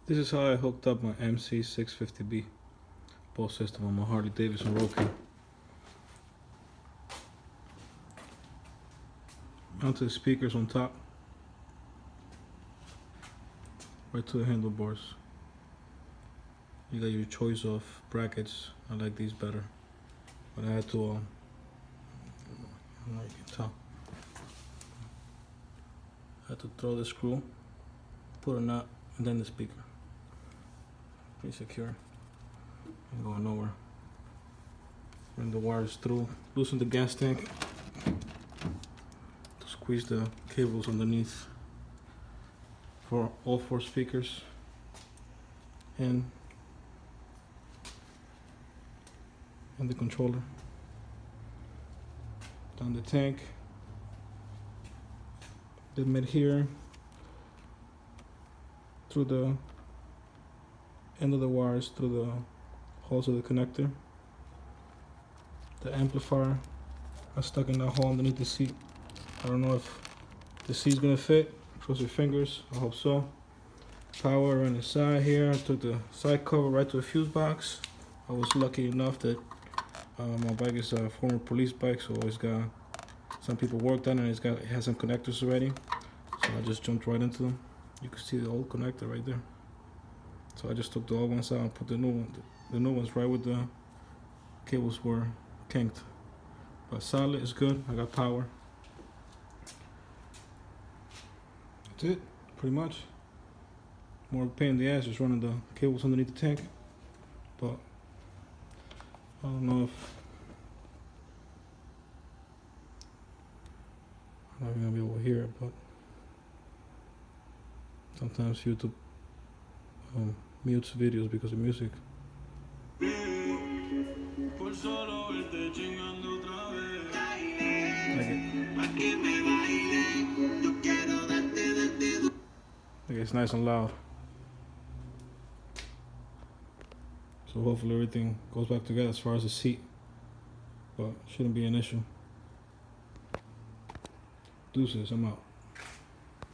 This is how I hooked up my mc650ob Bose system on my Harley Davidson roadking. Mounted speakers on top, right to the handlebars. You got your choice of brackets. I like these better, but I had to, I don't know if you can tell. I had to throw the screw, put a nut, and then the speaker. Pretty secure. Ain't going nowhere. Run the wires through. Loosen the gas tank. To squeeze the cables underneath for all 4 speakers. And the controller. Down the tank. The mid here. Through the end of the wires, through the holes of the connector. The amplifier I stuck in that hole underneath the seat. I don't know if the seat's gonna fit. Cross your fingers, I hope so. Power on the side here. I took the side cover right to the fuse box. I was lucky enough that my bike is a former police bike, so it's got some people worked on it. It has some connectors already, so I just jumped right into them. You can see the old connector right there. So I just took the old ones out and put the new ones right where the cables were kinked. But solid is good. I got power. That's it, pretty much. More pain in the ass just running the cables underneath the tank. But I don't know if I'm not even gonna be able to hear it, but sometimes YouTube mutes videos because of music. Like it's nice and loud. So hopefully everything goes back together as far as the seat, but shouldn't be an issue. Deuces, I'm out.